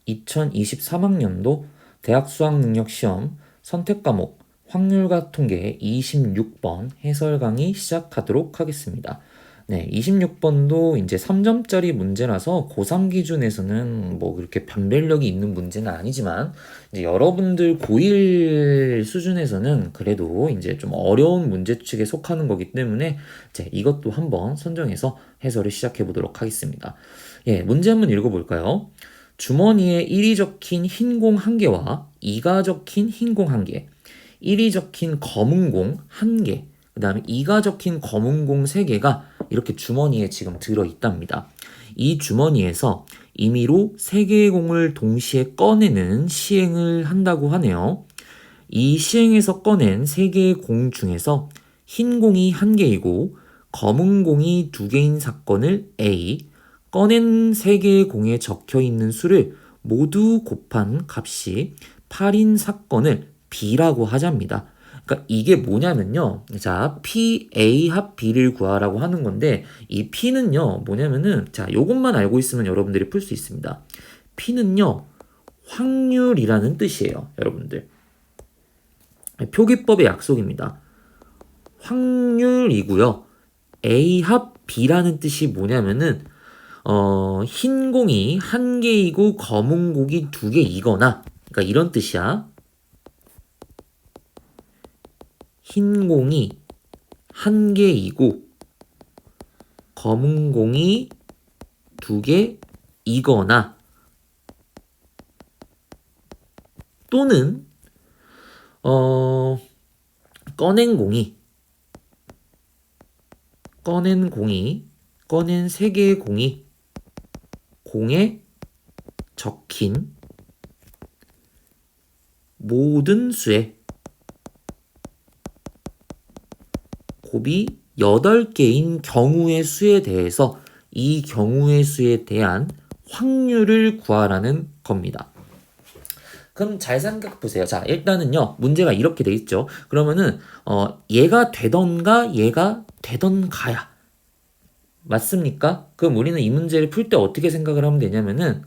2023학년도 대학 수학능력시험 선택과목 확률과 통계 26번 해설 강의 시작하도록 하겠습니다. 네, 26번도 이제 3점짜리 문제라서 고3 기준에서는 뭐 그렇게 변별력이 있는 문제는 아니지만 이제 여러분들 고1 수준에서는 그래도 이제 좀 어려운 문제 축에 속하는 거기 때문에 이제 이것도 한번 선정해서 해설을 시작해 보도록 하겠습니다. 예, 문제 한번 읽어볼까요? 주머니에 1이 적힌 흰 공 1개와 2가 적힌 흰 공 1개, 1이 적힌 검은 공 1개, 그 다음에 2가 적힌 검은 공 3개가 이렇게 주머니에 지금 들어있답니다. 이 주머니에서 임의로 3개의 공을 동시에 꺼내는 시행을 한다고 하네요. 이 시행에서 꺼낸 3개의 공 중에서 흰 공이 1개이고 검은 공이 2개인 사건을 A, 꺼낸 3개의 공에 적혀 있는 수를 모두 곱한 값이 8인 사건을 B라고 하자입니다. 그러니까 이게 뭐냐면요. 자, PA 합 B를 구하라고 하는 건데 이 P는요. 뭐냐면은 자, 요것만 알고 있으면 여러분들이 풀 수 있습니다. P는요. 확률이라는 뜻이에요. 여러분들. 표기법의 약속입니다. 확률이고요. A 합 B라는 뜻이 뭐냐면은 흰 공이 1개이고 검은 공이 2개이거나 그러니까 이런 뜻이야. 흰 공이 1개이고 검은 공이 2개이거나 또는 꺼낸 3개의 공이 공에 적힌 모든 수의 곱이 8개인 경우의 수에 대해서 이 경우의 수에 대한 확률을 구하라는 겁니다. 그럼 잘 생각해 보세요. 자, 일단은요, 문제가 이렇게 돼 있죠. 그러면은, 얘가 되던가 얘가 되던가야. 맞습니까? 그럼 우리는 이 문제를 풀 때 어떻게 생각을 하면 되냐면은,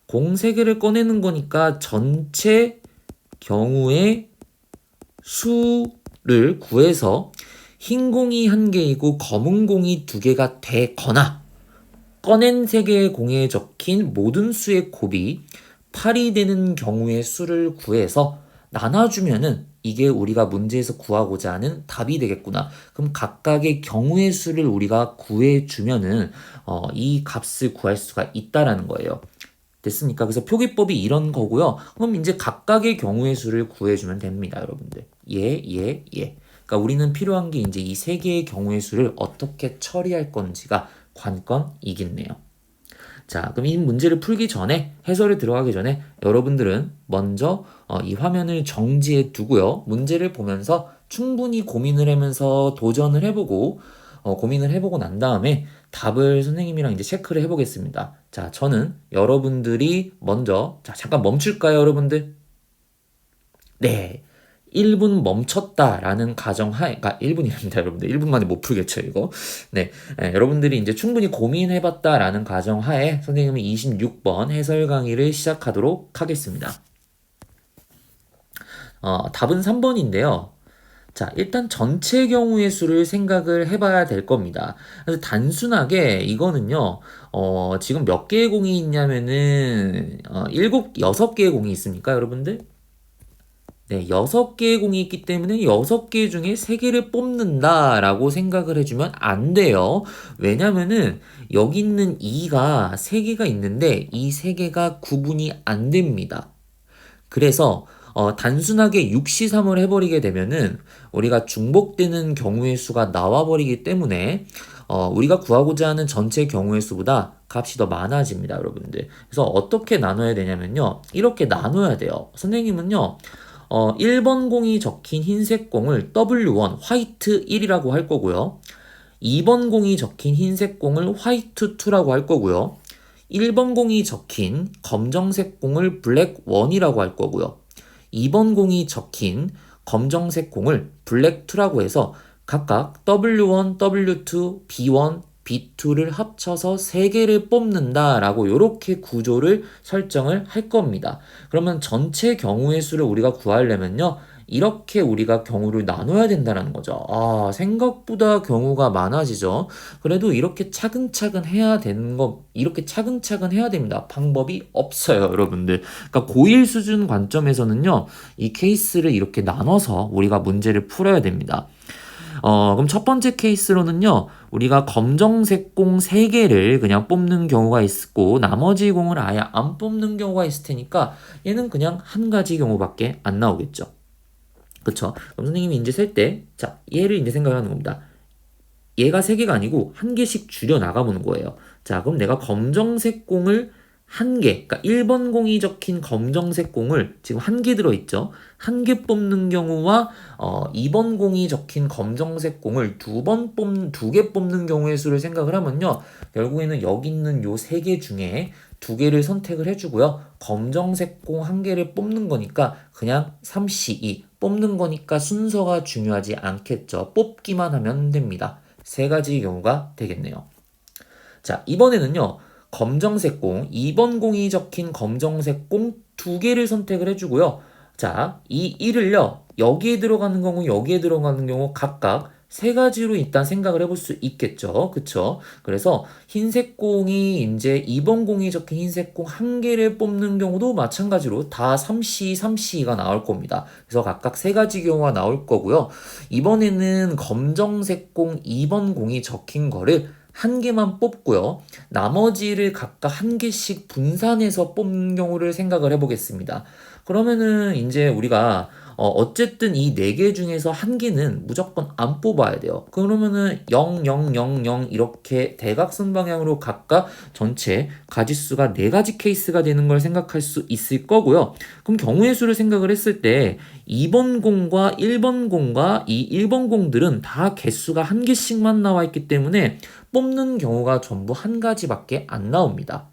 공 3개를 꺼내는 거니까 전체 경우의 수를 구해서 흰 공이 1개이고 검은 공이 2개가 되거나 꺼낸 3개의 공에 적힌 모든 수의 곱이 8이 되는 경우의 수를 구해서 나눠주면은 이게 우리가 문제에서 구하고자 하는 답이 되겠구나. 그럼 각각의 경우의 수를 우리가 구해주면은 이 값을 구할 수가 있다라는 거예요. 됐습니까? 그래서 표기법이 이런 거고요. 그럼 이제 각각의 경우의 수를 구해주면 됩니다, 여러분들. 예. 그러니까 우리는 필요한 게 이제 이 3개의 경우의 수를 어떻게 처리할 건지가 관건이겠네요. 자, 그럼 이 문제를 풀기 전에 해설에 들어가기 전에 여러분들은 먼저 이 화면을 정지해 두고요. 문제를 보면서 충분히 고민을 하면서 도전을 해보고 고민을 해보고 난 다음에 답을 선생님이랑 이제 체크를 해보겠습니다. 자, 저는 여러분들이 먼저 자, 잠깐 멈출까요, 여러분들? 네. 1분 멈췄다라는 가정하에, 그러니까 1분이랍니다, 여러분들. 1분 만에 못 풀겠죠, 이거. 네. 여러분들이 이제 충분히 고민해봤다라는 가정하에 선생님은 26번 해설 강의를 시작하도록 하겠습니다. 답은 3번인데요. 자, 일단 전체 경우의 수를 생각을 해봐야 될 겁니다. 그래서 단순하게 이거는요, 지금 몇 개의 공이 있냐면은, 6개의 공이 있습니까, 여러분들? 네, 6개의 공이 있기 때문에 6개 중에 3개를 뽑는다라고 생각을 해주면 안 돼요. 왜냐면은 여기 있는 2가 3개가 있는데 이 3개가 구분이 안 됩니다. 그래서 단순하게 육시삼을 해버리게 되면은 우리가 중복되는 경우의 수가 나와버리기 때문에 우리가 구하고자 하는 전체 경우의 수보다 값이 더 많아집니다, 여러분들. 그래서 어떻게 나눠야 되냐면요. 이렇게 나눠야 돼요. 선생님은요. 1번 공이 적힌 흰색 공을 W1 화이트 1이라고 할 거고요. 2번 공이 적힌 흰색 공을 화이트 2라고 할 거고요. 1번 공이 적힌 검정색 공을 블랙 1이라고 할 거고요. 2번 공이 적힌 검정색 공을 블랙 2라고 해서 각각 W1, W2, B1, B2를 합쳐서 3개를 뽑는다라고 이렇게 구조를 설정을 할 겁니다. 그러면 전체 경우의 수를 우리가 구하려면요. 이렇게 우리가 경우를 나눠야 된다는 거죠. 생각보다 경우가 많아지죠. 그래도 이렇게 차근차근 해야 되는 거, 이렇게 차근차근 해야 됩니다. 방법이 없어요, 여러분들. 그러니까 고1 수준 관점에서는요, 이 케이스를 이렇게 나눠서 우리가 문제를 풀어야 됩니다. 그럼 첫 번째 케이스로는요, 우리가 검정색 공 3개를 그냥 뽑는 경우가 있고, 나머지 공을 아예 안 뽑는 경우가 있을 테니까, 얘는 그냥 한 가지 경우밖에 안 나오겠죠. 그쵸? 그럼 선생님이 이제 셀 때, 자, 얘를 이제 생각을 하는 겁니다. 얘가 3개가 아니고 1개씩 줄여 나가보는 거예요. 자, 그럼 내가 검정색 공을 1개, 그러니까 1번 공이 적힌 검정색 공을 지금 1개 들어있죠? 1개 뽑는 경우와 2번 공이 적힌 검정색 공을 2개 뽑는 경우의 수를 생각을 하면요. 결국에는 여기 있는 요 3개 중에 2개를 선택을 해주고요. 검정색 공 1개를 뽑는 거니까 그냥 3C2 뽑는 거니까 순서가 중요하지 않겠죠. 뽑기만 하면 됩니다. 3가지 경우가 되겠네요. 자, 이번에는요. 검정색 공, 2번 공이 적힌 검정색 공 2개를 선택을 해주고요. 자, 이 1을요. 여기에 들어가는 경우, 여기에 들어가는 경우 각각 3가지로 일단 생각을 해볼 수 있겠죠. 그쵸? 그래서 흰색 공이 이제 2번 공이 적힌 흰색 공 1개를 뽑는 경우도 마찬가지로 다 3C, 3C가 나올 겁니다. 그래서 각각 3가지 경우가 나올 거고요. 이번에는 검정색 공 2번 공이 적힌 거를 1개만 뽑고요. 나머지를 각각 1개씩 분산해서 뽑는 경우를 생각을 해보겠습니다. 그러면은 이제 우리가 어쨌든 이 4개 중에서 1개는 무조건 안 뽑아야 돼요. 그러면은 0, 0, 0, 0 이렇게 대각선 방향으로 각각 전체 가지수가 4가지 케이스가 되는 걸 생각할 수 있을 거고요. 그럼 경우의 수를 생각을 했을 때 2번 공과 1번 공과 이 1번 공들은 다 개수가 1개씩만 나와 있기 때문에 뽑는 경우가 전부 1가지밖에 안 나옵니다.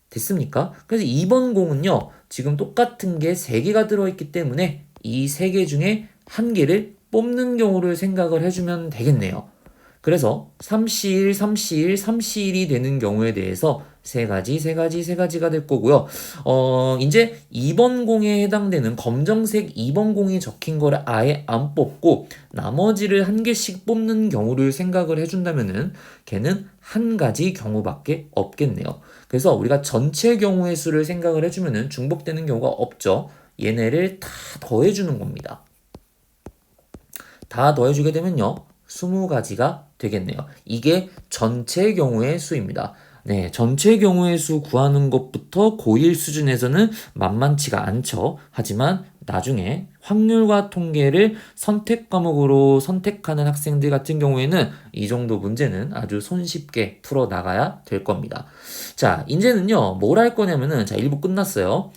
됐습니까? 그래서 2번 공은요, 지금 똑같은 게 3개가 들어있기 때문에 이 3개 중에 1개를 뽑는 경우를 생각을 해주면 되겠네요. 그래서 3C1, 3C1, 3C1이 되는 경우에 대해서 3가지가 될 거고요. 이제 2번 공에 해당되는 검정색 2번 공이 적힌 거를 아예 안 뽑고 나머지를 1개씩 뽑는 경우를 생각을 해준다면은 걔는 1가지 경우밖에 없겠네요. 그래서 우리가 전체 경우의 수를 생각을 해주면은 중복되는 경우가 없죠. 얘네를 다 더해주는 겁니다. 다 더해주게 되면요. 20가지가 되겠네요. 이게 전체 경우의 수입니다. 네, 전체 경우의 수 구하는 것부터 고1 수준에서는 만만치가 않죠. 하지만 나중에 확률과 통계를 선택 과목으로 선택하는 학생들 같은 경우에는 이 정도 문제는 아주 손쉽게 풀어 나가야 될 겁니다. 자, 이제는요, 뭘 할 거냐면은, 자, 1부 끝났어요.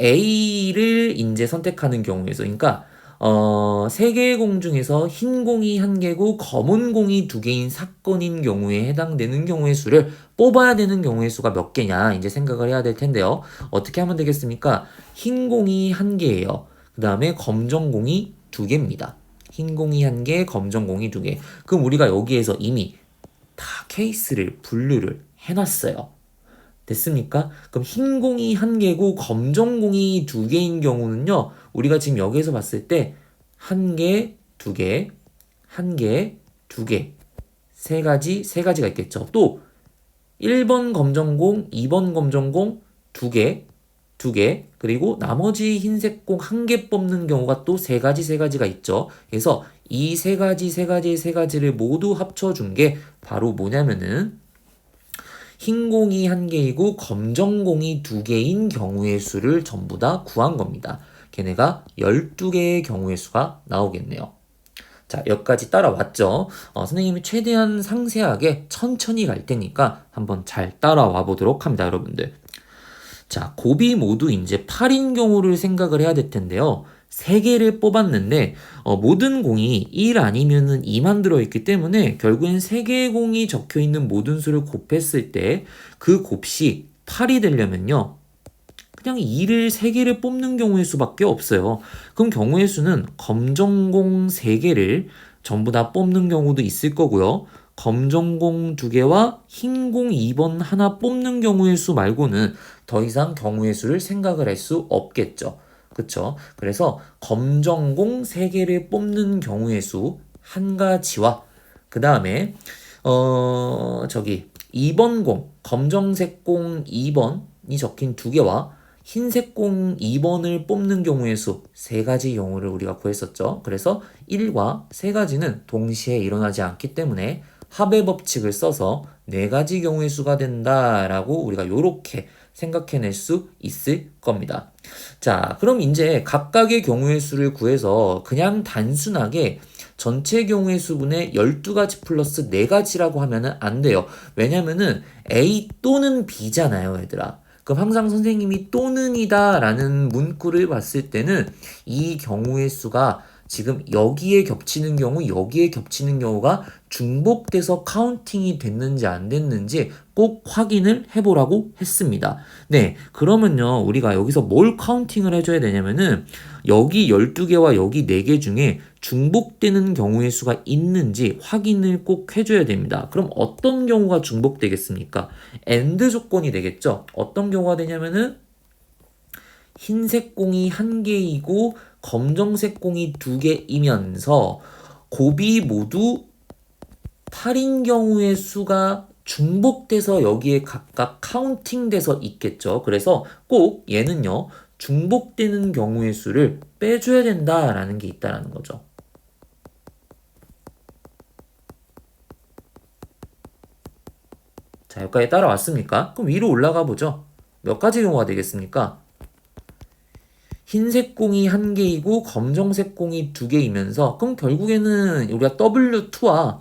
A를 이제 선택하는 경우에서, 그러니까 3개의 공 중에서 흰 공이 1개고 검은 공이 2개인 사건인 경우에 해당되는 경우의 수를 뽑아야 되는 경우의 수가 몇 개냐 이제 생각을 해야 될 텐데요. 어떻게 하면 되겠습니까? 흰 공이 1개예요. 그 다음에 검정 공이 2개입니다. 흰 공이 1개, 검정 공이 2개. 그럼 우리가 여기에서 이미 다 케이스를 분류를 해놨어요. 됐습니까? 그럼 흰 공이 1개고 검정 공이 2개인 경우는요. 우리가 지금 여기에서 봤을 때 1개, 2개, 1개, 2개, 3가지가 있겠죠. 또 1번 검정공, 2번 검정공 2개, 2개, 그리고 나머지 흰색 공 1개 뽑는 경우가 또 3가지가 있죠. 그래서 이 3가지를 모두 합쳐준 게 바로 뭐냐면은 흰 공이 1개이고 검정 공이 2개인 경우의 수를 전부 다 구한 겁니다. 걔네가 12개의 경우의 수가 나오겠네요. 자, 여기까지 따라왔죠? 선생님이 최대한 상세하게 천천히 갈 테니까 한번 잘 따라와 보도록 합니다, 여러분들. 자, 곱이 모두 이제 8인 경우를 생각을 해야 될 텐데요. 3개를 뽑았는데 모든 공이 1 아니면은 2만 들어있기 때문에 결국엔 3개의 공이 적혀있는 모든 수를 곱했을 때 그 곱이 8이 되려면요. 그냥 2를 3개를 뽑는 경우의 수밖에 없어요. 그럼 경우의 수는 검정공 3개를 전부 다 뽑는 경우도 있을 거고요. 검정공 2개와 흰공 2번 하나 뽑는 경우의 수 말고는 더 이상 경우의 수를 생각을 할 수 없겠죠. 그쵸? 그래서 검정공 3개를 뽑는 경우의 수 한 가지와 그 다음에 2번 공, 검정색 공 2번이 적힌 2개와 흰색 공 2번을 뽑는 경우의 수 3가지 경우를 우리가 구했었죠. 그래서 1과 3가지는 동시에 일어나지 않기 때문에 합의 법칙을 써서 4가지 경우의 수가 된다라고 우리가 이렇게 생각해낼 수 있을 겁니다. 자, 그럼 이제 각각의 경우의 수를 구해서 그냥 단순하게 전체 경우의 수분의 12가지 플러스 4가지라고 하면은 안 돼요. 왜냐면은 A 또는 B잖아요, 얘들아. 그럼 항상 선생님이 또는이다 라는 문구를 봤을 때는 이 경우의 수가 지금 여기에 겹치는 경우, 여기에 겹치는 경우가 중복돼서 카운팅이 됐는지 안 됐는지 꼭 확인을 해보라고 했습니다. 네, 그러면요, 우리가 여기서 뭘 카운팅을 해줘야 되냐면은 여기 12개와 여기 4개 중에 중복되는 경우의 수가 있는지 확인을 꼭 해줘야 됩니다. 그럼 어떤 경우가 중복되겠습니까? AND 조건이 되겠죠? 어떤 경우가 되냐면은 흰색 공이 1개이고 검정색 공이 2개이면서 곱이 모두 8인 경우의 수가 중복돼서 여기에 각각 카운팅돼서 있겠죠. 그래서 꼭 얘는요, 중복되는 경우의 수를 빼줘야 된다라는 게 있다라는 거죠. 자, 여기까지 따라왔습니까? 그럼 위로 올라가 보죠. 몇 가지 경우가 되겠습니까? 흰색 공이 1개이고 검정색 공이 2개이면서 그럼 결국에는 우리가 W2와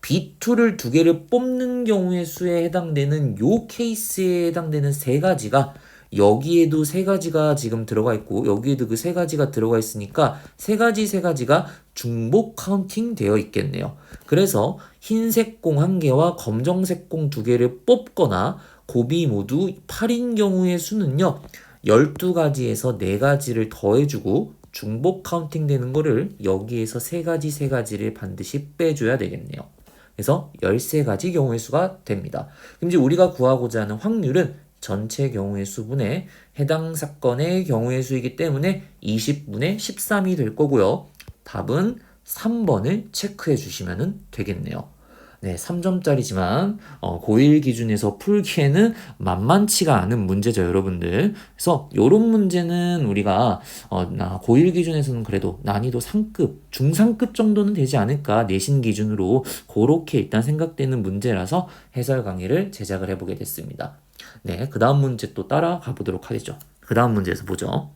B2를 2개를 뽑는 경우의 수에 해당되는 요 케이스에 해당되는 3가지가 여기에도 3가지가 지금 들어가 있고 여기에도 그 3가지가 들어가 있으니까 3가지가 중복 카운팅 되어 있겠네요. 그래서 흰색 공 1개와 검정색 공 2개를 뽑거나 곱이 모두 8인 경우의 수는요. 12가지에서 4가지를 더해주고 중복 카운팅 되는 거를 여기에서 3가지를 반드시 빼줘야 되겠네요. 그래서 13가지 경우의 수가 됩니다. 그럼 이제 우리가 구하고자 하는 확률은 전체 경우의 수분에 해당 사건의 경우의 수이기 때문에 20분의 13이 될 거고요. 답은 3번을 체크해 주시면 되겠네요. 네, 3점짜리지만 고1 기준에서 풀기에는 만만치가 않은 문제죠, 여러분들. 그래서 이런 문제는 우리가 고1 기준에서는 그래도 난이도 상급, 중상급 정도는 되지 않을까 내신 기준으로 그렇게 일단 생각되는 문제라서 해설 강의를 제작을 해보게 됐습니다. 네, 그 다음 문제 또 따라가 보도록 하겠죠. 그 다음 문제에서 보죠.